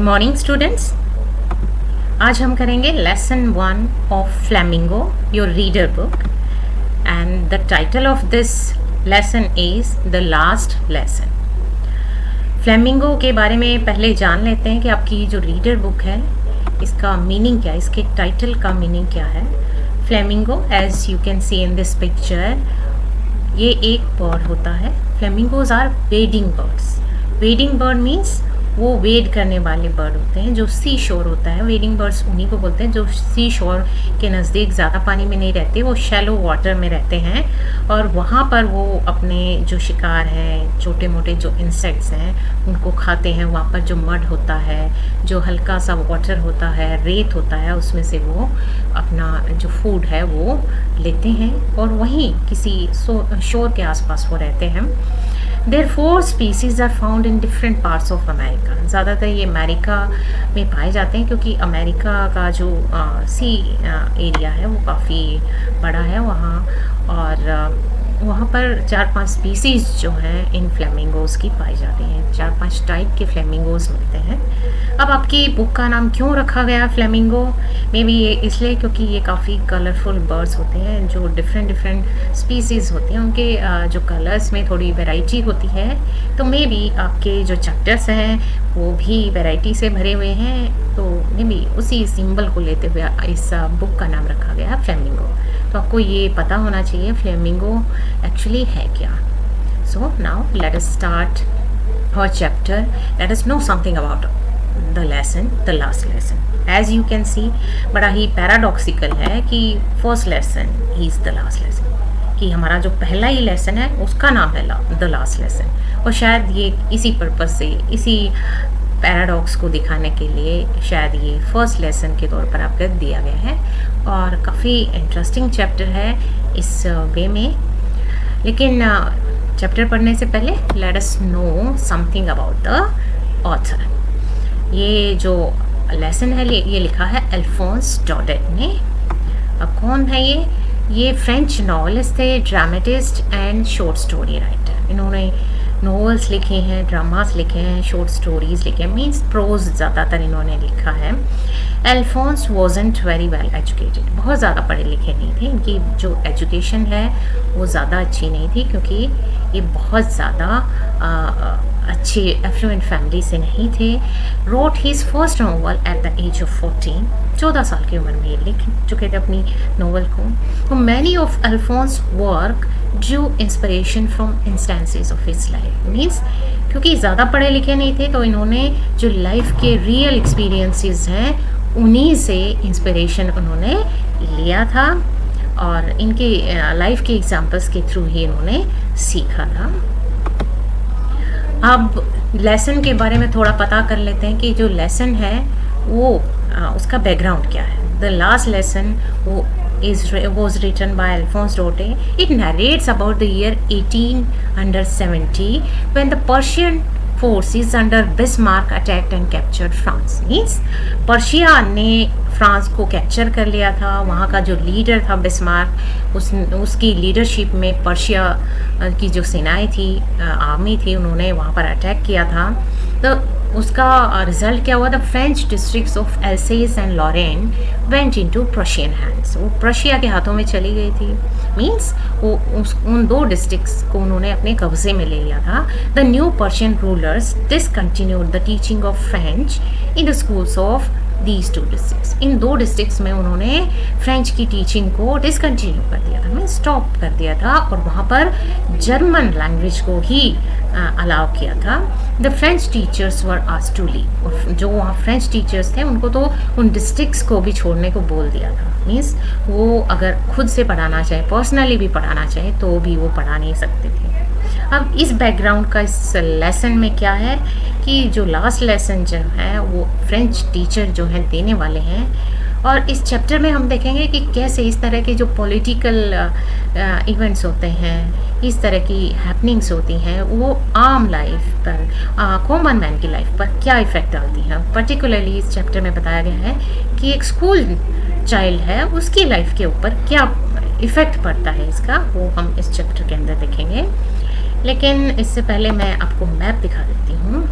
Morning students, आज हम करेंगे lesson 1 of flamingo your reader book and the title of this lesson is the last lesson. Flamingo के बारे में पहले जान लेते हैं कि आपकी जो रीडर बुक है इसका मीनिंग क्या है, इसके टाइटल का मीनिंग क्या है। Flamingo as you can see in this picture, ये एक बर्ड होता है। Flamingos are wading birds. Wading bird means वो वेड करने वाले बर्ड होते हैं। जो सी शोर होता है, वेडिंग बर्ड्स उन्हीं को बोलते हैं जो सी शोर के नज़दीक ज़्यादा पानी में नहीं रहते, वो शैलो वाटर में रहते हैं और वहाँ पर वो अपने जो शिकार हैं, छोटे मोटे जो इंसेक्ट्स हैं उनको खाते हैं। वहाँ पर जो मड होता है, जो हल्का सा वाटर होता है, रेत होता है, उसमें से वो अपना जो फूड है वो लेते हैं और वहीं किसी शोर के आसपास वो रहते हैं। There 4 species are found in different parts of America. ज़्यादातर ये अमेरिका में पाए जाते हैं क्योंकि अमेरिका का जो सी एरिया है वो काफ़ी बड़ा है वहाँ, और वहाँ पर 4-5 स्पीसीज़ जो हैं इन फ्लेमिंगोज़ की पाई जाती हैं। 4-5 टाइप के फ्लेमिंगोज़ मिलते हैं। अब आपकी बुक का नाम क्यों रखा गया फ्लेमिंगो? मे बी ये इसलिए क्योंकि ये काफ़ी कलरफुल बर्ड्स होते हैं जो डिफरेंट स्पीसीज़ होती हैं, उनके जो कलर्स में थोड़ी वैरायटी होती है। तो मे बी आपके जो चैप्टर्स हैं वो भी वैरायटी से भरे हुए हैं, तो मे बी उसी सिंबल को लेते हुए इस बुक का नाम रखा गया फ्लेमिंगो। तो आपको ये पता होना चाहिए फ्लेमिंगो एक्चुअली है क्या। So now let us start our chapter. Let us know something about the lesson, the last lesson. As you can see, बड़ा ही पैराडॉक्सिकल है कि first lesson is the last lesson, कि हमारा जो पहला ही लेसन है उसका नाम है द लास्ट लेसन। और शायद ये इसी पर्पज़ से, इसी पैराडॉक्स को दिखाने के लिए शायद ये फर्स्ट लेसन के तौर पर आपको दिया गया है। और काफ़ी इंटरेस्टिंग चैप्टर है इस वे में। लेकिन चैप्टर पढ़ने से पहले let us know something about the author. ये जो लेसन है ये लिखा है अल्फोंस डॉडेट ने। अब कौन है ये? ये फ्रेंच नॉवेलिस्ट थे, dramatist and short story writer. इन्होंने नॉवेल्स लिखे हैं, ड्रामास लिखे हैं, शॉर्ट स्टोरीज़ लिखे हैं, मीन्स प्रोज ज़्यादातर इन्होंने लिखा है। Alphonse wasn't very well educated, बहुत ज़्यादा पढ़े लिखे नहीं थे। इनकी जो एजुकेशन है वो ज़्यादा अच्छी नहीं थी क्योंकि ये बहुत ज़्यादा अच्छे एफ्लुएंट फैमिली से नहीं थे। Wrote his first novel at the as of 14, 14 साल की उम्र में ये लिख चुके थे अपनी नॉवल को। तो many of Alphonse work drew inspiration from instances of his life, means क्योंकि ज़्यादा पढ़े लिखे नहीं थे तो इन्होंने जो लाइफ के रियल एक्सपीरियंसेस हैं उन्हीं से इंस्पिरेशन उन्होंने लिया था और इनके लाइफ के एग्जाम्पल्स के थ्रू ही इन्होंने सीखा था। अब लेसन के बारे में थोड़ा पता कर लेते हैं कि जो लेसन है वो उसका बैकग्राउंड क्या है। द लास्ट लेसन वो was written by Alphonse Daudet. It narrates about the year 1870 when the Persian forces under Bismarck attacked and captured France. Means Persia ने फ्रांस को कैप्चर कर लिया था। वहाँ का जो लीडर था बिस्मार्क, उसकी लीडरशिप में पर्शिया की जो सेनाएं थी, आर्मी थी, उन्होंने वहाँ पर अटैक किया था। तो उसका रिज़ल्ट क्या हुआ? The French districts of Alsace and Lorraine went into Prussian hands. वो प्रशिया के हाथों में चली गई थी। मीन्स वो उन 2 डिस्ट्रिक्ट्स को उन्होंने अपने कब्जे में ले लिया था। The new Persian rulers discontinued the teaching of French in the schools of these 2 districts. In 2 districts में उन्होंने फ्रेंच की टीचिंग को डिसकंटिन्यू कर दिया था, मीन स्टॉप कर दिया था, और वहाँ पर जर्मन लैंग्वेज को ही अलाउ किया था। The French teachers were asked to leave, और जो वहाँ फ्रेंच टीचर्स थे उनको तो उन डिस्ट्रिक्ट्स को भी छोड़ने को बोल दिया था। मीन्स वो अगर खुद से पढ़ाना चाहे, पर्सनली भी पढ़ाना चाहे तो भी वो पढ़ा नहीं सकते थे। अब इस बैकग्राउंड का इस लेसन में क्या है कि जो लास्ट लेसन जो है वो फ्रेंच टीचर जो हैं देने वाले हैं, और इस चैप्टर में हम देखेंगे कि कैसे इस तरह के जो पॉलिटिकल इवेंट्स होते हैं, इस तरह की हैपनिंग्स होती हैं, वो आम लाइफ पर, कॉमन मैन की लाइफ पर क्या इफ़ेक्ट डालती हैं। पर्टिकुलरली इस चैप्टर में बताया गया है कि एक स्कूल चाइल्ड है, उसकी लाइफ के ऊपर क्या इफ़ेक्ट पड़ता है इसका, वो हम इस चैप्टर के अंदर देखेंगे। लेकिन इससे पहले मैं आपको मैप दिखा देती हूँ।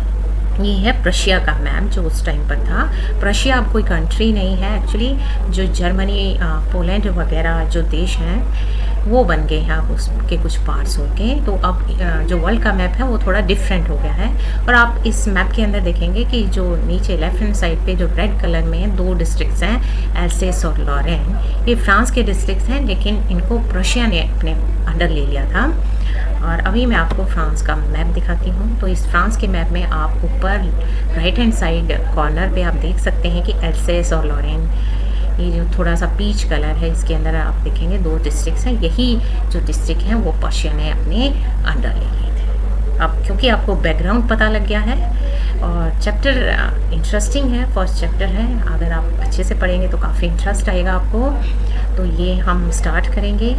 ये है प्रशिया का मैप जो उस टाइम पर था। प्रशिया अब कोई कंट्री नहीं है एक्चुअली, जो जर्मनी, पोलैंड वगैरह जो देश हैं वो बन गए हैं अब उसके कुछ पार्ट्स हो गए। तो अब जो वर्ल्ड का मैप है वो थोड़ा डिफरेंट हो गया है। और आप इस मैप के अंदर देखेंगे कि जो नीचे लेफ्ट हैंड साइड पे जो रेड कलर में 2 डिस्ट्रिक्ट्स हैं, एल्सेस और लॉरेन, ये फ्रांस के डिस्ट्रिक्ट्स हैं, लेकिन इनको प्रशिया ने अपने अंडर ले लिया था। और अभी मैं आपको फ्रांस का मैप दिखाती हूँ। तो इस फ्रांस के मैप में आप ऊपर राइट हैंड साइड कॉर्नर पे आप देख सकते हैं कि एल्सेस और लॉरेन, ये जो थोड़ा सा पीच कलर है इसके अंदर आप देखेंगे 2 डिस्ट्रिक्ट्स हैं। यही जो डिस्ट्रिक्ट हैं वो पर्शिया ने अपने अंडर ले लिए थे। अब क्योंकि आपको बैकग्राउंड पता लग गया है और चैप्टर इंटरेस्टिंग है, फर्स्ट चैप्टर है, अगर आप अच्छे से पढ़ेंगे तो काफ़ी इंटरेस्ट आएगा आपको। तो ये हम स्टार्ट करेंगे।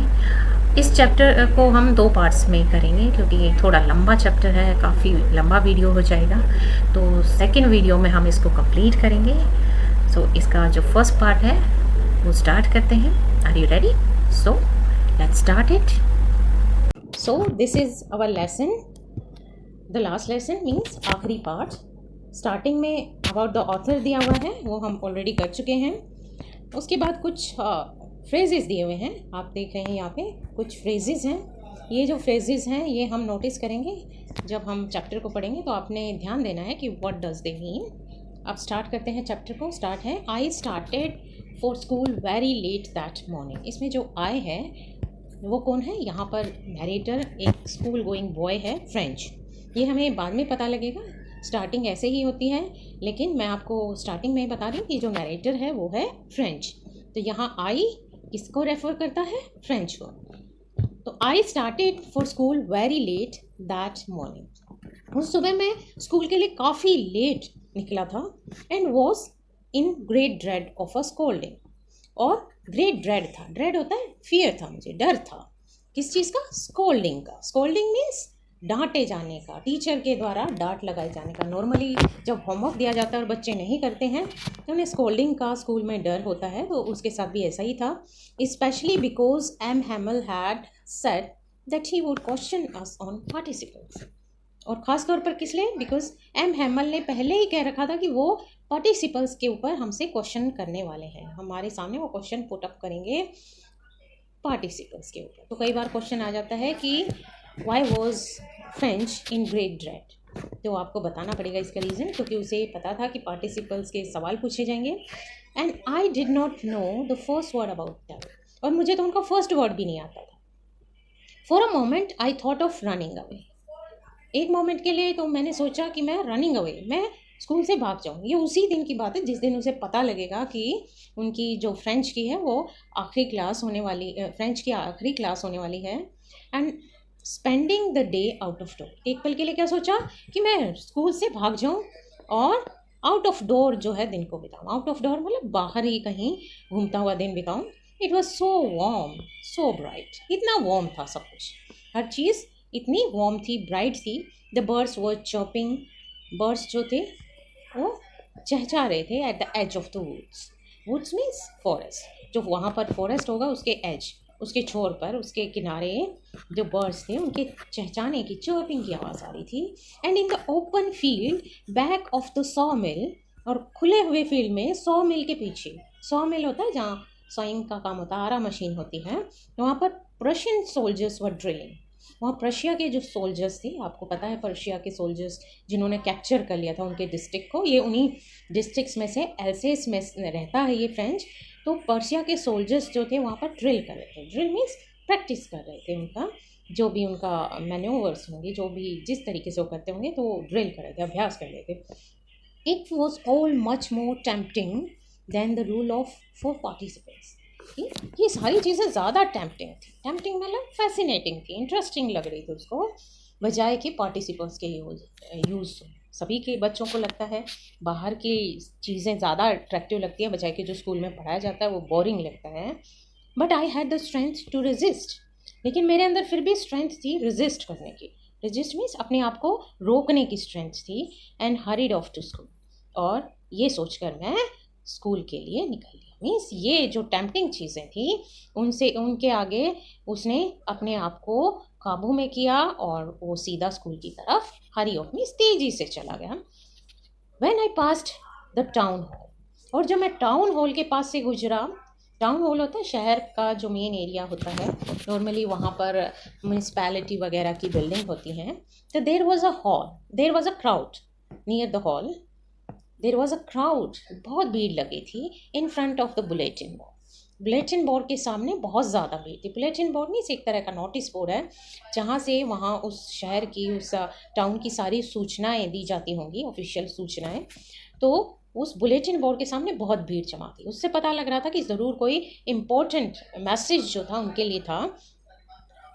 इस चैप्टर को हम 2 पार्ट्स में करेंगे क्योंकि थोड़ा लंबा चैप्टर है, काफ़ी लंबा वीडियो हो जाएगा। तो सेकंड वीडियो में हम इसको कंप्लीट करेंगे। सो इसका जो फर्स्ट पार्ट है वो स्टार्ट करते हैं। Are you ready? So let's start it. So this is our lesson, the last lesson means आखिरी पार्ट। स्टार्टिंग में अबाउट द ऑथर दिया हुआ है, वो हम ऑलरेडी कर चुके हैं। उसके बाद कुछ फ्रेजेस दिए हुए हैं, आप देख रहे हैं यहाँ पे कुछ फ्रेजेस हैं। ये जो फ्रेजेस हैं ये हम नोटिस करेंगे जब हम चैप्टर को पढ़ेंगे, तो आपने ध्यान देना है कि व्हाट डज दे मीन। अब स्टार्ट करते हैं चैप्टर को। स्टार्ट है, I started for school very let that morning. इसमें जो आई है वो कौन है? यहाँ पर नरेटर एक स्कूल गोइंग बॉय है, फ्रेंच। ये हमें बाद में पता लगेगा, स्टार्टिंग ऐसे ही होती है, लेकिन मैं आपको स्टार्टिंग में ही बता रही हूँ कि जो नरेटर है वो है फ्रेंच। तो यहाँ आई किसको रेफर करता है? फ्रेंच को। तो I started for school very let that morning. उस सुबह मैं स्कूल के लिए काफ़ी लेट निकला था and was in great dread of a scolding. और ग्रेट ड्रेड था, ड्रेड होता है फियर था, मुझे डर था। किस चीज़ का? स्कोल्डिंग का। स्कोल्डिंग मीन्स डांटे जाने का, टीचर के द्वारा डांट लगाए जाने का। नॉर्मली जब होमवर्क दिया जाता है और बच्चे नहीं करते हैं तो उन्हें स्कोल्डिंग का स्कूल में डर होता है, तो उसके साथ भी ऐसा ही था। Especially because M Hamel had said that he would question us on participles. और ख़ास तौर पर किस लिए? बिकॉज एम हैमल ने पहले ही कह रखा था कि वो पार्टिसिपल्स के ऊपर हमसे क्वेश्चन करने वाले हैं, हमारे सामने वो क्वेश्चन पुट अप करेंगे पार्टिसिपल्स के ऊपर। तो कई बार क्वेश्चन आ जाता है कि why was French in great dread, तो आपको बताना पड़ेगा इसका रीज़न, क्योंकि उसे पता था कि पार्टिसिपल्स के सवाल पूछे जाएंगे। And I did not know the first word about that, और मुझे तो उनका फर्स्ट वर्ड भी नहीं आता था। For a moment I thought of running away. एक मोमेंट के लिए तो मैंने सोचा कि मैं रनिंग अवे, मैं स्कूल से भाग जाऊँ। ये उसी दिन की बात है जिस दिन उसे पता लगेगा कि उनकी जो फ्रेंच की है वो आखिरी क्लास होने वाली, फ्रेंच की आखिरी क्लास होने वाली है। And spending the day out of door. एक पल के लिए क्या सोचा कि मैं स्कूल से भाग जाऊं और आउट ऑफ डोर जो है दिन को बिताऊं। आउट ऑफ डोर मतलब बाहर ही कहीं घूमता हुआ दिन बिताऊं। It was so warm, so bright. इतना वार्म था सब कुछ, हर चीज़ इतनी वार्म थी, ब्राइट थी। The birds were chirping. Birds जो थे वो चहचा रहे थे at the as of the woods. Woods means forest, जो वहाँ पर फॉरेस्ट होगा उसके एज, उसके छोर पर, उसके किनारे जो बर्ड्स थे उनके चहचाने की, चर्पिंग की आवाज़ आ रही थी। And in the open field back of the saw mill, और खुले हुए फील्ड में सॉ मिल के पीछे, सॉ मिल होता है जहाँ सॉइंग का काम होता है, आरा मशीन होती है, तो वहाँ पर प्रशियन सोल्जर्स वर ड्रिलिंग। वहाँ प्रशिया के जो सोल्जर्स थे, आपको पता है प्रशिया के सोल्जर्स जिन्होंने कैप्चर कर लिया था उनके डिस्ट्रिक्ट को, ये उन्हीं डिस्ट्रिक्ट्स में से एल्सेस में रहता है ये फ्रेंच। तो पर्शिया के सोल्जर्स जो थे वहाँ पर ड्रिल कर रहे थे। ड्रिल मीन्स प्रैक्टिस कर रहे थे, उनका जो भी उनका मैन्यूवर्स होंगे, जो भी जिस तरीके से वो करते होंगे, तो वो ड्रिल कर रहे थे, अभ्यास कर रहे थे। It was all much more tempting than the rule of for participants. ये सारी चीज़ें ज़्यादा टेम्पटिंग थी। टेम्पटिंग मतलब फैसिनेटिंग थी, इंटरेस्टिंग लग रही थी उसको, बजाय कि पार्टिसिपेंट्स के यूज़। सभी के बच्चों को लगता है बाहर की चीज़ें ज़्यादा अट्रैक्टिव लगती हैं, बजाय कि जो स्कूल में पढ़ाया जाता है वो बोरिंग लगता है। But I had the strength to resist. लेकिन मेरे अंदर फिर भी स्ट्रेंथ थी रेजिस्ट करने की। रेजिस्ट मीन्स अपने आप को रोकने की स्ट्रेंथ थी। And hurried off to school, और ये सोचकर मैं स्कूल के लिए निकल लिया। मीन्स ये जो टेम्पटिंग चीज़ें थी उनसे, उनके आगे उसने अपने आप को काबू में किया और वो सीधा स्कूल की तरफ हरी ऑफ मीन्स तेज़ी से चला गया। When I passed the town hall, और जब मैं टाउन हॉल के पास से गुजरा, टाउन हॉल होता है शहर का जो मेन एरिया होता है, नॉर्मली वहाँ पर म्यूनिसपैलिटी वगैरह की बिल्डिंग होती हैं, तो there was a crowd near the hall, there was a crowd, बहुत भीड़ लगी थी in front of the bulletin board. Bulletin board के सामने बहुत ज़्यादा भीड़ थी। बुलेटिन बोर्ड नहीं, एक तरह का नोटिस बोर्ड है जहाँ से वहाँ उस शहर की, उस टाउन की सारी सूचनाएं दी जाती होंगी, ऑफिशियल सूचनाएं। तो उस बुलेटिन बोर्ड के सामने बहुत भीड़ जमा थी। उससे पता लग रहा था कि ज़रूर कोई इम्पोर्टेंट मैसेज जो था उनके लिए था।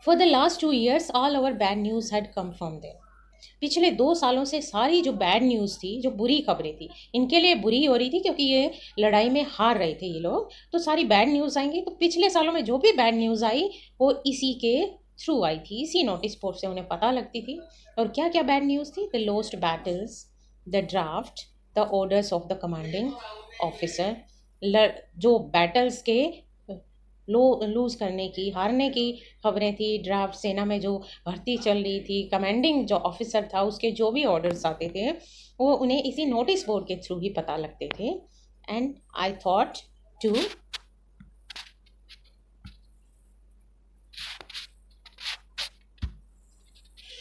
For the last 2 years all over bad news had come from there. पिछले 2 सालों से सारी जो बैड न्यूज़ थी, जो बुरी खबरें थी, इनके लिए बुरी हो रही थी क्योंकि ये लड़ाई में हार रहे थे ये लोग, तो सारी बैड न्यूज़ आएंगी। तो पिछले सालों में जो भी बैड न्यूज़ आई वो इसी के थ्रू आई थी, इसी नोटिस बोर्ड से उन्हें पता लगती थी। और क्या क्या बैड न्यूज़ थी? The lost battles, the draft, the orders of the commanding officer, जो बैटल्स के लूज़ करने की, हारने की खबरें थी, ड्राफ्ट, सेना में जो भर्ती चल रही थी, कमांडिंग जो ऑफिसर था उसके जो भी ऑर्डर्स आते थे वो उन्हें इसी नोटिस बोर्ड के थ्रू ही पता लगते थे। And I thought to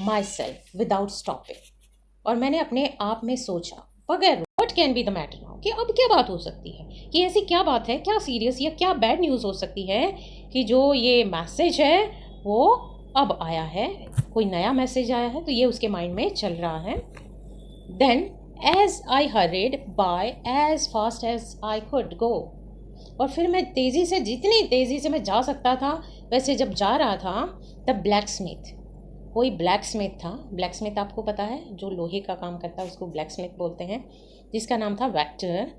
myself without stopping, और मैंने अपने आप में सोचा बगैर, what can be the matter now, कि अब क्या बात हो सकती है, कि ऐसी क्या बात है, क्या सीरियस या क्या बैड न्यूज़ हो सकती है कि जो ये मैसेज है वो अब आया है, कोई नया मैसेज आया है, तो ये उसके माइंड में चल रहा है। Then as I hurried by as fast as I could go, और फिर मैं तेज़ी से, जितनी तेज़ी से मैं जा सकता था वैसे जब जा रहा था, द ब्लैक स्मिथ, कोई ब्लैक स्मिथ था। ब्लैक स्मिथ आपको पता है, जो लोहे का काम करता है उसको ब्लैक स्मिथ बोलते हैं, जिसका नाम था वेक्टर,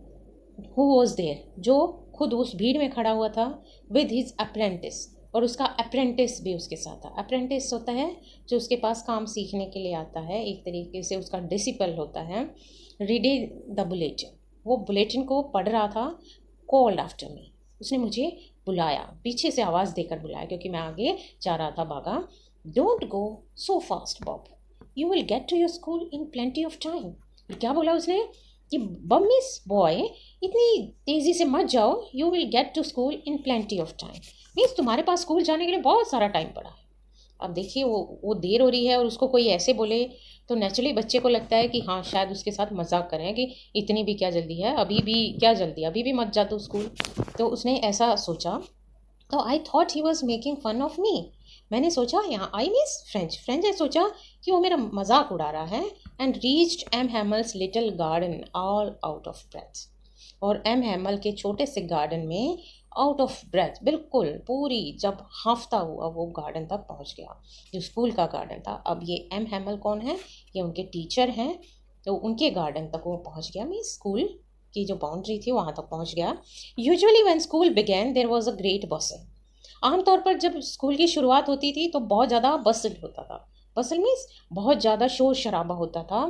हु वॉज देयर, जो खुद उस भीड़ में खड़ा हुआ था, विद हिज अप्रेंटिस, और उसका अप्रेंटिस भी उसके साथ था। अप्रेंटिस होता है जो उसके पास काम सीखने के लिए आता है, एक तरीके से उसका डिसिपल होता है। रीडिंग द बुलेटिन, वो बुलेटिन को पढ़ रहा था। कॉल्ड आफ्टर मी, उसने मुझे बुलाया, पीछे से आवाज़ देकर बुलाया क्योंकि मैं आगे जा रहा था, भागा। Don't go so fast Bob, you will get to your school in plenty of time. क्या बोला उसने कि बम्मिस बॉय, इतनी तेज़ी से मत जाओ, you will get to school in plenty of time, means तुम्हारे पास स्कूल जाने के लिए बहुत सारा टाइम पड़ा है। अब देखिए वो देर हो रही है और उसको कोई ऐसे बोले तो नेचुरली बच्चे को लगता है कि हाँ शायद उसके साथ मजाक करें कि इतनी भी क्या जल्दी है, अभी भी क्या जल्दी, अभी भी मत जा तू स्कूल। तो उसने ऐसा सोचा, तो I thought he was making fun of me, मैंने सोचा यहाँ आई मीन्स फ्रेंच ने सोचा कि वो मेरा मजाक उड़ा रहा है। And reached M Hamel's little garden all out of breath, और एम हैमल के छोटे से गार्डन में आउट ऑफ ब्रेथ, बिल्कुल पूरी जब हाफता हुआ वो गार्डन तक पहुंच गया, जो स्कूल का गार्डन था। अब ये एम हैमल कौन है? ये उनके टीचर हैं, तो उनके गार्डन तक वो पहुंच गया, मीन्स स्कूल की जो बाउंड्री थी वहाँ तक पहुँच गया। Usually when school begin there was a great bustle, आमतौर पर जब स्कूल की शुरुआत होती थी तो बहुत ज़्यादा बसल होता था। बसल मीन्स बहुत ज़्यादा शोर शराबा होता था।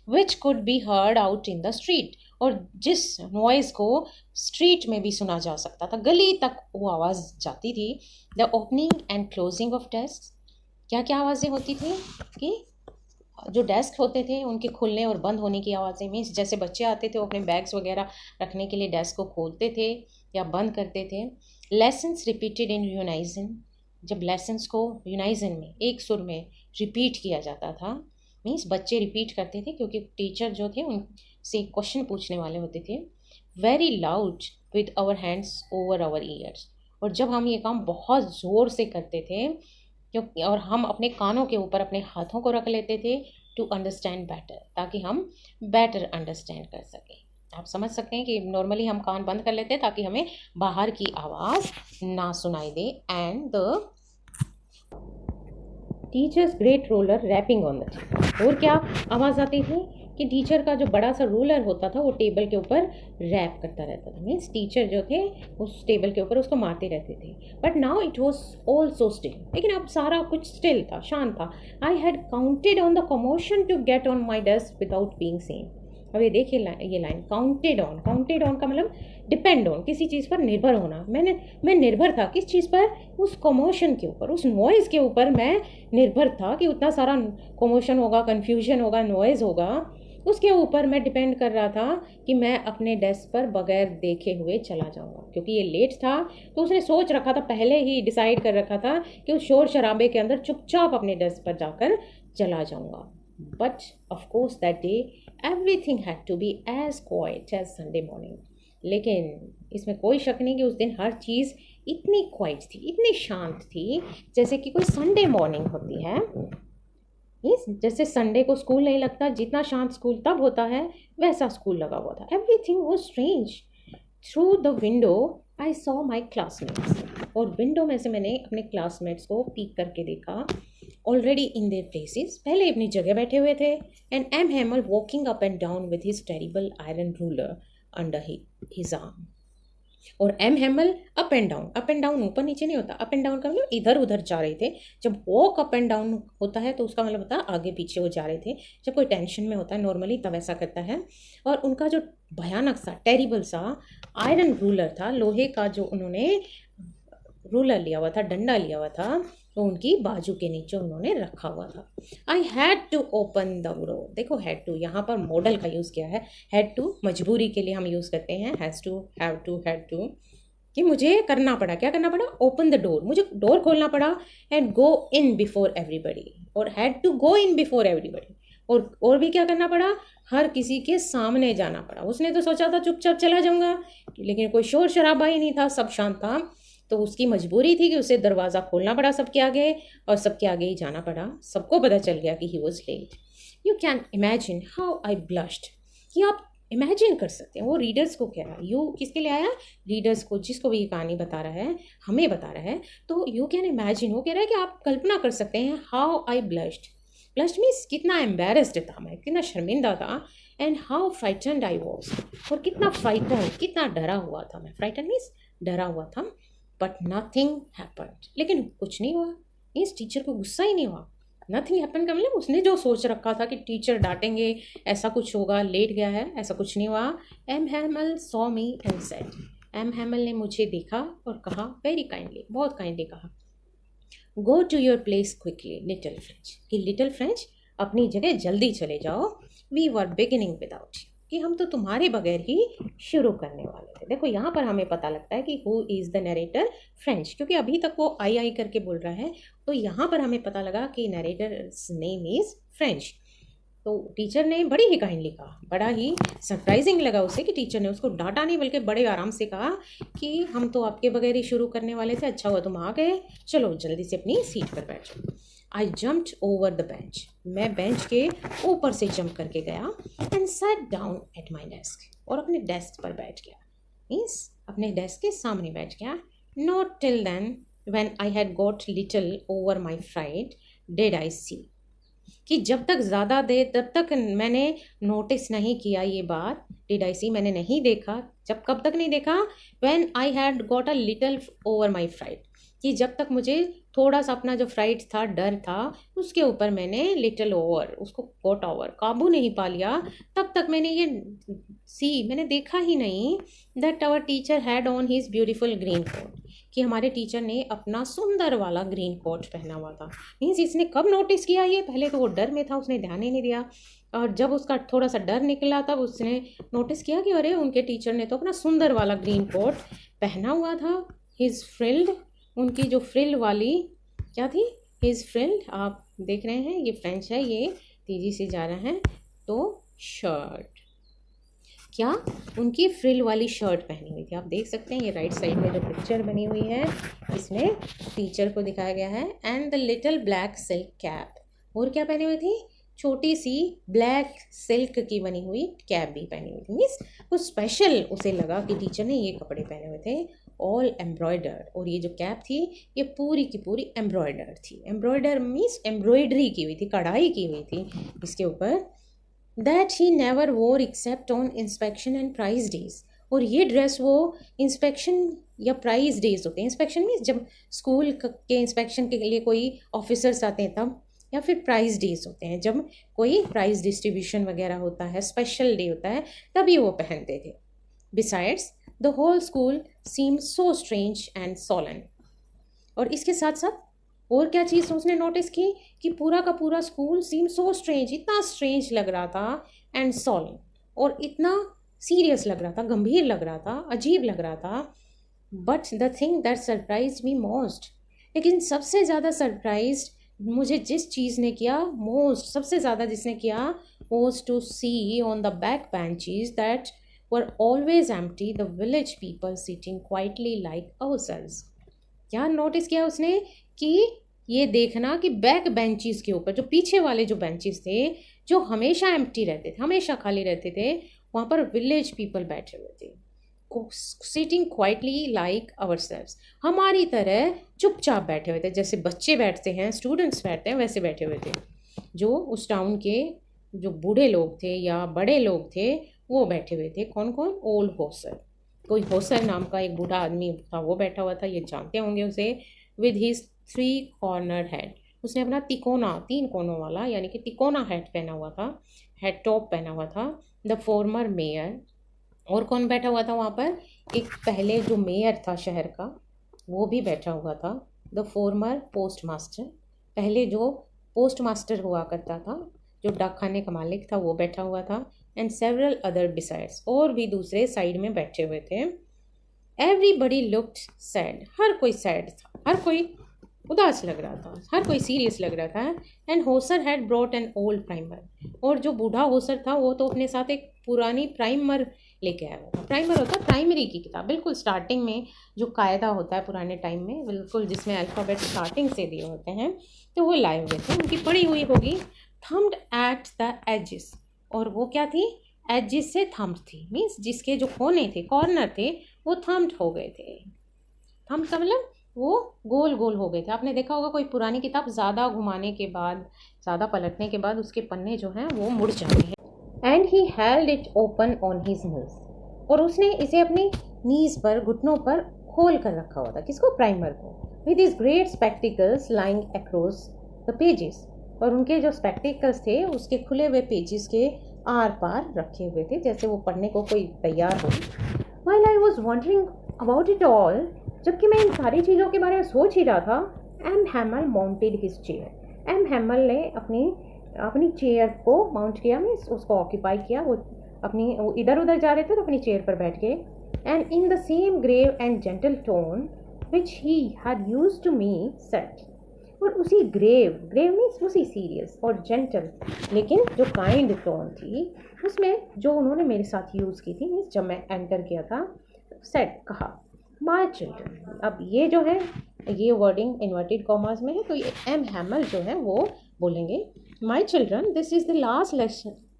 Which could be heard out in the street, और जिस नॉइज़ को स्ट्रीट में भी सुना जा सकता था, गली तक वो आवाज़ जाती थी। The opening and closing of desk, क्या क्या आवाज़ें होती थी कि जो डेस्क होते थे उनके खुलने और बंद होने की आवाज़ें, मीन्स जैसे बच्चे आते थे वो अपने बैग्स वगैरह रखने के लिए डेस्क को खोलते थे या बंद करते थे। लेसन्स रिपीटेड इन यूनाइजन, जब लेसन्स को यूनाइजन में एक सुर में रिपीट किया जाता था, मीन्स बच्चे रिपीट करते थे क्योंकि टीचर जो थे उनसे क्वेश्चन पूछने वाले होते थे। Very loud with our hands over our ears, और जब हम ये काम बहुत ज़ोर से करते थे क्योंकि, और हम अपने कानों के ऊपर अपने हाथों को रख लेते थे टू अंडरस्टैंड बेटर, ताकि हम बेटर अंडरस्टैंड कर सकें। आप समझ सकते हैं कि नॉर्मली हम कान बंद कर लेते हैं ताकि हमें बाहर की आवाज़ ना सुनाई दे। And the teacher's great roller rapping on the table, और क्या आवाज़ आती थी कि टीचर का जो बड़ा सा रूलर होता था वो टेबल के ऊपर रैप करता रहता था, मीन्स टीचर जो थे उस टेबल के ऊपर उसको मारते रहते थे। But now it was all so still, लेकिन अब सारा कुछ स्टिल था, शांत था। I had counted on the commotion to get on my desk without being seen. अब ये देखिए ये लाइन, काउंटेड ऑन का मतलब डिपेंड ऑन, किसी चीज़ पर निर्भर होना। मैं निर्भर था किस चीज़ पर? उस कमोशन के ऊपर, उस नॉइज़ के ऊपर मैं निर्भर था कि उतना सारा कमोशन होगा, कन्फ्यूजन होगा, नॉइज़ होगा, उसके ऊपर मैं डिपेंड कर रहा था कि मैं अपने डेस्क पर बगैर देखे हुए चला जाऊंगा, क्योंकि ये लेट था। तो उसने सोच रखा था, पहले ही डिसाइड कर रखा था कि उस शोर शराबे के अंदर चुपचाप अपने डेस्क पर जाकर चला जाऊंगा। But of course that day everything had to be as quiet as Sunday morning. लेकिन इसमें कोई शक नहीं कि उस दिन हर चीज़ इतनी क्वाइट थी, इतनी शांत थी, जैसे कि कोई संडे मॉर्निंग होती है। जैसे संडे को स्कूल नहीं लगता, जितना शांत स्कूल तब होता है वैसा स्कूल लगा हुआ था। Everything was strange. Through the window I saw my classmates, और विंडो में से मैंने अपने क्लासमेट्स को पीक करके देखा। ऑलरेडी इन देयर प्लेसेस, पहले अपनी जगह बैठे हुए थे। And M Hamel walking up and down with his terrible iron ruler under his arm. और M Hamel up and down ऊपर नीचे नहीं होता, अप एंड डाउन का मतलब इधर उधर जा रहे थे। जब वॉक अप एंड डाउन होता है तो उसका मतलब होता है आगे पीछे वो जा रहे थे। जब कोई टेंशन में होता है नॉर्मली तब ऐसा करता है। और उनका जो भयानक सा टेरिबल सा आयरन रूलर था, लोहे का जो उन्होंने रूलर लिया हुआ था, डंडा लिया हुआ था, तो उनकी बाजू के नीचे उन्होंने रखा हुआ था। I had to open the door. देखो हैड टू यहाँ पर मॉडल का यूज़ किया है। हैड टू मजबूरी के लिए हम यूज़ करते हैं, हैज़ टू, हैव टू, कि मुझे करना पड़ा। क्या करना पड़ा? ओपन द डोर, मुझे डोर खोलना पड़ा। And go in before everybody, और had to go in before everybody, और भी क्या करना पड़ा? हर किसी के सामने जाना पड़ा। उसने तो सोचा था चुपचाप चला जाऊंगा, लेकिन कोई शोर शराबा ही नहीं था, सब शांत था। तो उसकी मजबूरी थी कि उसे दरवाज़ा खोलना पड़ा सबके आगे, और सबके आगे ही जाना पड़ा। सबको पता चल गया कि he was late. You can imagine how I blushed, कि आप इमेजिन कर सकते हैं। वो रीडर्स को कह रहा है, यू किसके लिए आया? रीडर्स को, जिसको भी ये कहानी बता रहा है, हमें बता रहा है। तो यू कैन इमेजिन, वो कह रहा है कि आप कल्पना कर सकते हैं how I blushed. Blushed means कितना एम्बेरस्ड था मैं, कितना शर्मिंदा था। And how frightened I was, और कितना फ्राइटन, कितना डरा हुआ था मैं। फ्राइटन मीन्स डरा हुआ था। बट नथिंग हैपेंड, लेकिन कुछ नहीं हुआ। इस टीचर को गुस्सा ही नहीं हुआ। नथिंग हैपेंड का मतलब उसने जो सोच रखा था कि टीचर डांटेंगे, ऐसा कुछ होगा, लेट गया है, ऐसा कुछ नहीं हुआ। M Hamel saw me and said, M Hamel ने मुझे देखा और कहा, वेरी काइंडली, बहुत काइंडली कहा, go to your place quickly little French, कि लिटिल फ्रेंच अपनी जगह जल्दी चले जाओ। We were beginning without you, कि हम तो तुम्हारे बगैर ही शुरू करने वाले थे। देखो यहाँ पर हमें पता लगता है कि who is the narrator? French, क्योंकि अभी तक वो आई करके बोल रहा है। तो यहाँ पर हमें पता लगा कि नरेटर्स नेम इज़ फ्रेंच। तो टीचर ने बड़ी ही काइंडली कहा, बड़ा ही सरप्राइजिंग लगा उसे कि टीचर ने उसको डांटा नहीं, बल्कि बड़े आराम से कहा कि हम तो आपके बगैर ही शुरू करने वाले थे, अच्छा हुआ तुम आ गए, चलो जल्दी से अपनी सीट पर बैठ जाओ। आई जम्प्ड ओवर द बेंच, मैं बेंच के ऊपर से जंप करके गया। And sat down at my desk, और अपने डेस्क पर बैठ गया। मीन्स अपने डेस्क के सामने बैठ गया। Not till then when I had got little over my fright did I see, कि जब तक ज़्यादा देर तब तक मैंने नोटिस नहीं किया ये बात। डिड आई सी, मैंने नहीं देखा। जब कब तक नहीं देखा? When I had got a little over my fried, कि जब तक मुझे थोड़ा सा अपना जो फ्राइट था, डर था, उसके ऊपर मैंने लिटिल ओवर, उसको गॉट ओवर, काबू नहीं पा लिया, तब तक मैंने ये मैंने देखा ही नहीं that our teacher had on his beautiful green coat, कि हमारे टीचर ने अपना सुंदर वाला ग्रीन कोट पहना हुआ था। मीन्स इसने कब नोटिस किया ये? पहले तो वो डर में था, उसने ध्यान ही नहीं दिया। और जब उसका थोड़ा सा डर निकला तब उसने नोटिस किया कि अरे उनके टीचर ने तो अपना सुंदर वाला ग्रीन कोट पहना हुआ था। हिज फ्रिल्ड, उनकी जो फ्रिल वाली क्या थी? हिज फ्रिल्ड, आप देख रहे हैं ये फ्रेंच है, ये तेज़ी से जा रहा है। तो शर्ट, क्या उनकी फ्रिल वाली शर्ट पहनी हुई थी। आप देख सकते हैं ये राइट साइड में जो पिक्चर बनी हुई है इसमें टीचर को दिखाया गया है। And the little black silk cap, और क्या पहनी हुई थी? छोटी सी ब्लैक सिल्क की बनी हुई कैप भी पहनी हुई थी। मीन्स कुछ स्पेशल उसे लगा कि टीचर ने ये कपड़े पहने हुए थे, ऑल एम्ब्रॉयडर्ड। और ये जो कैप थी ये पूरी की पूरी एम्ब्रॉयडर्ड थी। एम्ब्रॉयडर मीन्स एम्ब्रॉयडरी की हुई थी, कढ़ाई की हुई थी इसके ऊपर। That he never wore except on inspection and prize days, और ये ड्रेस वो इंस्पेक्शन या प्राइज डेज होते हैं। इंस्पेक्शन मीन्स जब स्कूल के इंस्पेक्शन के लिए कोई ऑफिसर्स आते हैं तब, या फिर प्राइज डेज होते हैं जब कोई प्राइज डिस्ट्रीब्यूशन वगैरह होता है, स्पेशल डे होता है, तभी वो पहनते थे। Besides the whole school seem so strange and solemn, और इसके साथ साथ और क्या चीज़ उसने नोटिस की कि पूरा का पूरा स्कूल सीम सो स्ट्रेंज, इतना स्ट्रेंज लग रहा था, एंड solemn, और इतना सीरियस लग रहा था, गंभीर लग रहा था, अजीब लग रहा था. But the thing that surprise me most, लेकिन सबसे ज़्यादा सरप्राइज मुझे जिस चीज़ ने किया मोस्ट, सबसे ज़्यादा जिसने किया, was to see on the back benches that were always empty the village people sitting quietly like ourselves. क्या नोटिस किया उसने कि ये देखना कि बैक बेंचेस के ऊपर, जो पीछे वाले जो बेंचेस थे जो हमेशा एम्प्टी रहते थे, हमेशा खाली रहते थे, वहाँ पर विलेज पीपल बैठे हुए थे, sitting quietly like ourselves, हमारी तरह चुपचाप बैठे हुए थे, जैसे बच्चे बैठते हैं, स्टूडेंट्स बैठते हैं, वैसे बैठे हुए थे. जो उस टाउन के जो बूढ़े लोग थे या बड़े लोग थे वो बैठे हुए थे. कौन कौन? ओल्ड होसर, कोई होसर नाम का एक बूढ़ा आदमी था, वो बैठा हुआ था, ये जानते होंगे उसे. विद हिज 3 कॉर्नर हेड, उसने अपना तिकोना, 3 कोनों वाला यानी कि तिकोना हेड पहना हुआ था, हेड टॉप पहना हुआ था. द फॉर्मर मेयर, और कौन बैठा हुआ था वहाँ पर? एक पहले जो मेयर था शहर का वो भी बैठा हुआ था. द फॉर्मर पोस्ट मास्टर, पहले जो पोस्ट मास्टर हुआ करता था, जो डाकखाने का मालिक था, वो बैठा हुआ था. एंड सेवरल अदर बिसाइड्स, और भी दूसरे साइड में बैठे हुए थे. एवरीबडी लुक्ड सैड, हर कोई सैड था, हर कोई उदास लग रहा था, हर कोई सीरियस लग रहा था. And Hauser had brought an old primer, और जो बूढ़ा होसर था वो तो अपने साथ एक पुरानी प्राइमर लेके आया हुआ था. प्राइमर होता है प्राइमरी की किताब, बिल्कुल स्टार्टिंग में जो कायदा होता है पुराने टाइम में, बिल्कुल जिसमें अल्फ़ाबेट स्टार्टिंग से दिए होते हैं, तो वो लाए हुए थे, उनकी पढ़ी हुई होगी. थम्ड एट द एजेस, और वो क्या थी? एजेस से थम्ड थी, मीन्स जिसके जो कोने थे, कॉर्नर थे, वो थम्ड हो गए थे. थम्ड का मतलब वो गोल गोल हो गए थे. आपने देखा होगा कोई पुरानी किताब ज़्यादा घुमाने के बाद, ज़्यादा पलटने के बाद उसके पन्ने जो हैं वो मुड़ जाते हैं. And he held it open on his knees, और उसने इसे अपनी नीज पर, घुटनों पर खोल कर रखा हुआ था. किसको? प्राइमर को. With his great spectacles lying across the pages, और उनके जो स्पेक्टिकल्स थे उसके खुले हुए पेजेस के आर पार रखे हुए थे, जैसे वो पढ़ने को कोई तैयार हो. While I was wondering about it all, जबकि मैं इन सारी चीज़ों के बारे में सोच ही रहा था, M Hamel mounted his chair, M Hamel ने अपनी चेयर को माउंट किया, मीन्स उसको ऑक्यूपाई किया. वो इधर उधर जा रहे थे तो अपनी चेयर पर बैठ गए. And in the same grave and gentle tone which he had used to me said, और उसी ग्रेव मीन्स उसी सीरियस और जेंटल, लेकिन जो काइंड टोन थी उसमें जो उन्होंने मेरे साथ यूज़ की थी, मीन्स जब मैं एंटर किया था, सेट कहा, माय चिल्ड्रन. अब ये जो है, ये वर्डिंग इन्वर्टेड कॉमास में है, तो ये एम हैमल जो है वो बोलेंगे, my children this is the last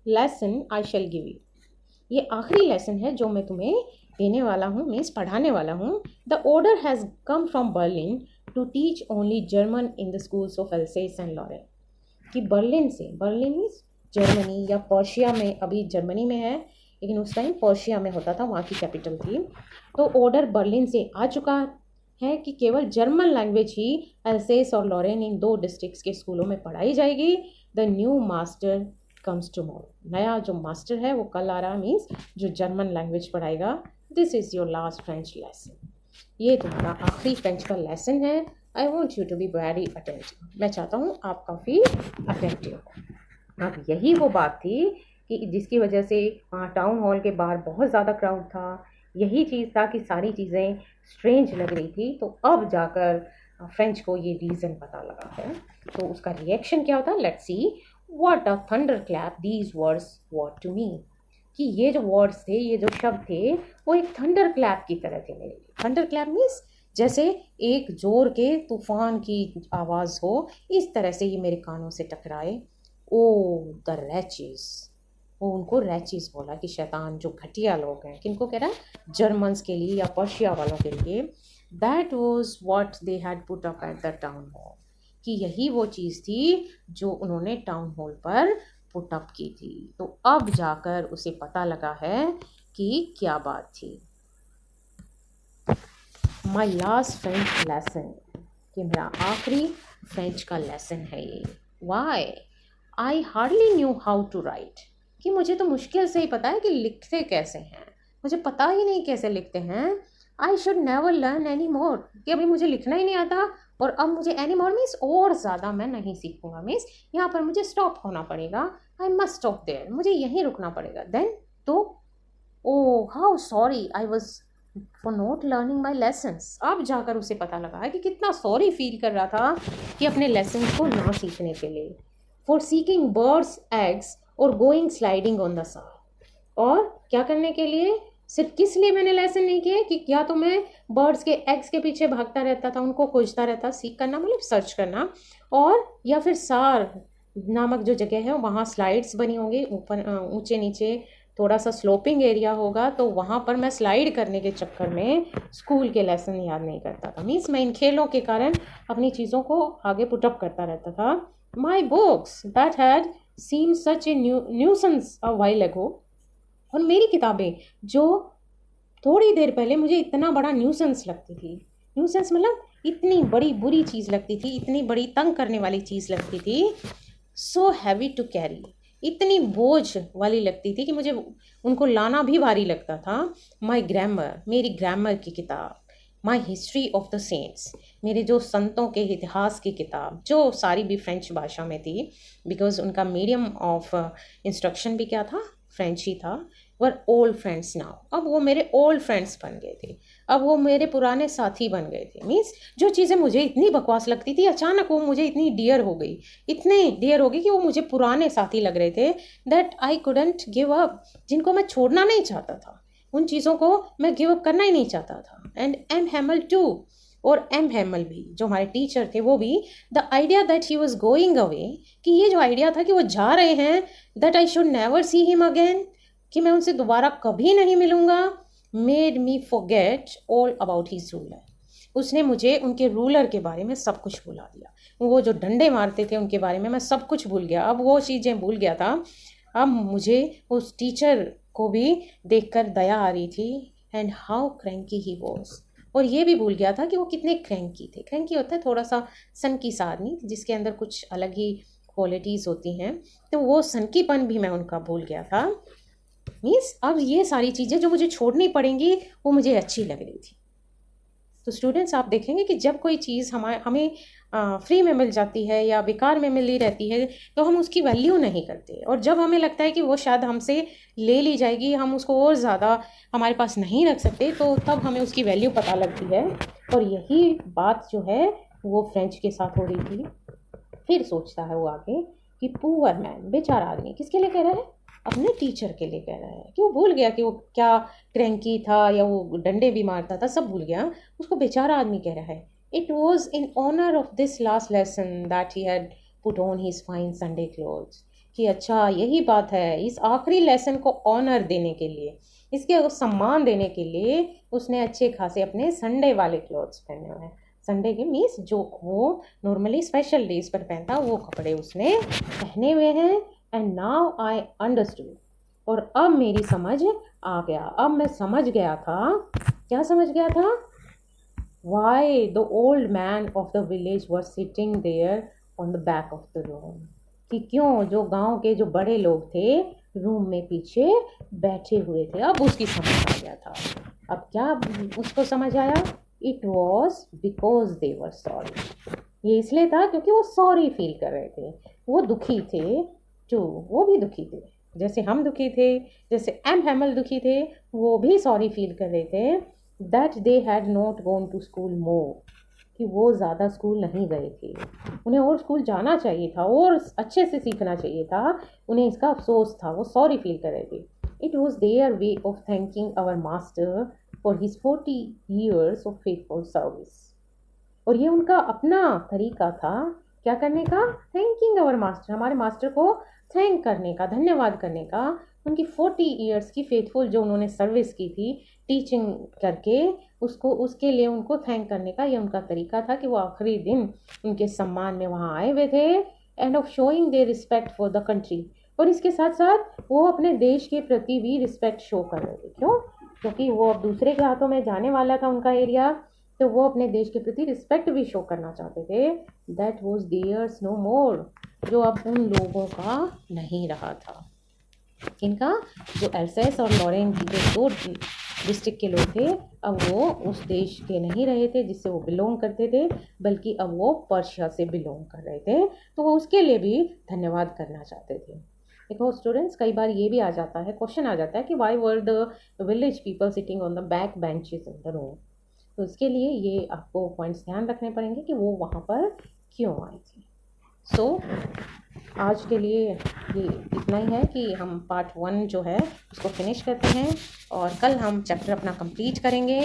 lesson I shell give you, ये आखिरी लेसन है जो मैं तुम्हें देने वाला हूँ, मीन्स पढ़ाने वाला हूँ. The order has come from Berlin to teach only German in the schools of Alsace and Lorraine, कि बर्लिन से, बर्लिन मीन्स जर्मनी या पर्शिया में, अभी जर्मनी में है लेकिन उस टाइम पर्शिया में होता था, वहाँ की कैपिटल थी. तो ऑर्डर बर्लिन से आ चुका है कि केवल जर्मन लैंग्वेज ही एल्सेस और लॉरेन इन 2 डिस्ट्रिक्ट्स के स्कूलों में पढ़ाई जाएगी. The new master comes tomorrow, नया जो मास्टर है वो कल आ रहा, मीन्स जो जर्मन लैंग्वेज पढ़ाएगा. This is your last French lesson, ये तुम्हारा आखिरी फ्रेंच का लेसन है. I want you to be very attentive, मैं चाहता हूँ आप काफ़ी अटेंटिव हो. अब यही वो बात थी कि जिसकी वजह से वहाँ टाउन हॉल के बाहर बहुत ज़्यादा क्राउड था. यही चीज़ था कि सारी चीज़ें स्ट्रेंज लग रही थी. तो अब जाकर फ्रेंच को ये रीज़न पता लगा है, तो उसका रिएक्शन क्या होता है. Let's see what a thunderclap these words were to me, कि ये जो वर्ड्स थे, ये जो शब्द थे, वो एक थंडर क्लैप की तरह थे मेरे लिए. थंडर क्लैप मीन्स जैसे एक जोर के तूफान की आवाज़ हो, इस तरह से ये मेरे कानों से टकराए. ओ द रैचेस, वो उनको रैचेस बोला कि शैतान, जो घटिया लोग हैं. किनको कह रहा है? जर्मन्स के लिए या पर्शिया वालों के लिए. That was what they had put up at the town hall, कि यही वो चीज़ थी जो उन्होंने टाउन हॉल पर पुट अप की थी. तो अब जाकर उसे पता लगा है कि क्या बात थी. माई लास्ट फ्रेंच लेसन, कि मेरा आखिरी फ्रेंच का लेसन है ये. Why I hardly knew how to write, कि मुझे तो मुश्किल से ही पता है कि लिखते कैसे हैं, मुझे पता ही नहीं कैसे लिखते हैं. I should never learn any more, कि अभी मुझे लिखना ही नहीं आता, और अब मुझे एनी मोर मीन्स और ज़्यादा मैं नहीं सीखूंगा, मीन्स यहाँ पर मुझे स्टॉप होना पड़ेगा, आई मस्ट स्टॉप देयर, मुझे यहीं रुकना पड़ेगा। देन तो oh how sorry I was for not learning my lessons. अब जाकर उसे पता लगा है कि कितना सॉरी फील कर रहा था कि अपने लेसन को ना सीखने के लिए, फॉर सीकिंग बर्ड्स एग्स और गोइंग स्लाइडिंग ऑन द सा। और क्या करने के लिए, सिर्फ किस लिए मैंने लेसन नहीं किए कि या तो मैं बर्ड्स के एग्स के पीछे भागता रहता था, उनको खोजता रहता, सीख करना मतलब सर्च करना, और या फिर सार नामक जो जगह है वहाँ स्लाइड्स बनी होंगी, ऊपर ऊंचे नीचे थोड़ा सा स्लोपिंग एरिया होगा, तो वहाँ पर मैं स्लाइड करने के चक्कर में स्कूल के लेसन याद नहीं करता था। मीन्स मैं इन खेलों के कारण अपनी चीज़ों को आगे पुटअप करता रहता था। My books that had seem such a nuisance a while ago. और मेरी किताबें जो थोड़ी देर पहले मुझे इतना बड़ा न्यूसेंस लगती थी, न्यूसेंस मतलब इतनी बड़ी बुरी चीज़ लगती थी, इतनी बड़ी तंग करने वाली चीज़ लगती थी, सो हैवी टू कैरी, इतनी बोझ वाली लगती थी कि मुझे उनको लाना भी भारी लगता था। माई ग्रामर, मेरी ग्रामर की किताब, माई हिस्ट्री ऑफ द सेंट्स, मेरे जो संतों के इतिहास की किताब, जो सारी भी फ्रेंच भाषा में थी, बिकॉज उनका मीडियम ऑफ इंस्ट्रक्शन भी क्या था, फ्रेंच ही था। वर ओल्ड फ्रेंड्स नाउ, अब वो मेरे ओल्ड फ्रेंड्स बन गए थे, अब वो मेरे पुराने साथी बन गए थे। मीन्स जो चीज़ें मुझे इतनी बकवास लगती थी, अचानक वो मुझे इतनी डियर हो गई, इतने डियर हो गई कि वो मुझे पुराने साथी लग रहे थे, that I couldn't give up, जिनको मैं छोड़ना नहीं चाहता था, उन चीज़ों को मैं गिव अप करना ही नहीं चाहता था। एंड एम हैमल टू, और एम हैमल भी जो हमारे टीचर थे वो भी, the idea that he was going away, कि ये जो आइडिया था कि वो जा रहे हैं, that I should never see him again, कि मैं उनसे दोबारा कभी नहीं मिलूंगा, made me forget all about his ruler, उसने मुझे उनके रूलर के बारे में सब कुछ भुला दिया, वो जो डंडे मारते थे उनके बारे में मैं सब कुछ भूल गया, अब वो चीज़ें भूल गया था। अब मुझे उस टीचर को भी देखकर दया आ रही थी, and how cranky he was, और ये भी भूल गया था कि वो कितने क्रैंकी थे। क्रैंकी होता है थोड़ा सा सनकी सा आदमी जिसके अंदर कुछ अलग ही क्वालिटीज़ होती हैं, तो वो सनकीपन भी मैं उनका भूल गया था। मीन्स अब ये सारी चीज़ें जो मुझे छोड़नी पड़ेंगी वो मुझे अच्छी लग रही थी। तो स्टूडेंट्स आप देखेंगे कि जब कोई चीज़ हमें फ्री में मिल जाती है या बेकार में मिली रहती है तो हम उसकी वैल्यू नहीं करते, और जब हमें लगता है कि वो शायद हमसे ले ली जाएगी, हम उसको और ज़्यादा हमारे पास नहीं रख सकते, तो तब हमें उसकी वैल्यू पता लगती है। और यही बात जो है वो फ्रेंच के साथ हो रही थी। फिर सोचता है वो आगे कि पुअर मैन, बेचारा आदमी, किसके लिए कह रहा है, अपने टीचर के लिए कह रहा है, कि वो भूल गया कि वो क्या क्रैंकी था या वो डंडे भी मारता था, सब भूल गया, उसको बेचारा आदमी कह रहा है। It was in honour of this last lesson that he had put on his fine Sunday clothes, कि अच्छा यही बात है, इस आखिरी लेसन को ऑनर देने के लिए, इसके सम्मान देने के लिए उसने अच्छे खासे अपने संडे वाले क्लोथ्स पहने हुए हैं। संडे के मीन्स जो वो नॉर्मली स्पेशल डेज पर पहनता वो कपड़े उसने पहने हुए हैं। एंड नाउ आई अंडरस्टूड, और अब मेरी समझ आ गया, अब मैं समझ गया था, क्या समझ गया था, why the old man of the village were sitting there on the back of the room, कि क्यों जो गांव के जो बड़े लोग थे रूम में पीछे बैठे हुए थे। अब उसकी समझ आ गया था। अब क्या उसको समझ आया, it was because they were sorry, ये इसलिए था क्योंकि वो सॉरी फील कर रहे थे, वो दुखी थे, जो वो भी दुखी थे, जैसे हम दुखी थे, जैसे एम हैमल दुखी थे, वो भी सॉरी फील कर रहे थे, that they had not gone to school more, कि वो ज़्यादा स्कूल नहीं गए थे, उन्हें और स्कूल जाना चाहिए था और अच्छे से सीखना चाहिए था, उन्हें इसका अफसोस था, वो सॉरी फील कर रहे थे। It was their way of thanking our master for his 40 years of faithful service, और ये उनका अपना तरीका था क्या करने का, थैंकिंग आवर मास्टर, हमारे मास्टर को थैंक करने का, धन्यवाद करने का, उनकी 40 years की फेथफुल जो उन्होंने सर्विस की थी टीचिंग करके, उसको उसके लिए उनको थैंक करने का ये उनका तरीका था कि वो आखिरी दिन उनके सम्मान में वहाँ आए हुए थे, end of showing there respect for the country, और इसके साथ साथ वो अपने देश के प्रति भी रिस्पेक्ट शो कर रहे थे। क्यों, क्योंकि वो अब दूसरे के हाथों में जाने वाला था उनका एरिया, तो वो अपने देश के प्रति रिस्पेक्ट भी शो करना चाहते थे। दैट वॉज देयर्स नो मोर, जो अब उन लोगों का नहीं रहा था। इनका जो एल्सेस और लॉरेन की जो दो डिस्ट्रिक्ट के लोग थे, अब वो उस देश के नहीं रहे थे जिससे वो बिलोंग करते थे, बल्कि अब वो पर्शिया से बिलोंग कर रहे थे, तो वो उसके लिए भी धन्यवाद करना चाहते थे। देखो स्टूडेंट्स, कई बार ये भी आ जाता है, क्वेश्चन आ जाता है कि why were the village people sitting on the back benches in the room. तो इसके लिए ये आपको पॉइंट्स ध्यान रखने पड़ेंगे कि वो वहाँ पर क्यों आए थे। सो आज के लिए ये इतना ही है कि हम पार्ट 1 जो है उसको फिनिश करते हैं, और कल हम चैप्टर अपना कंप्लीट करेंगे।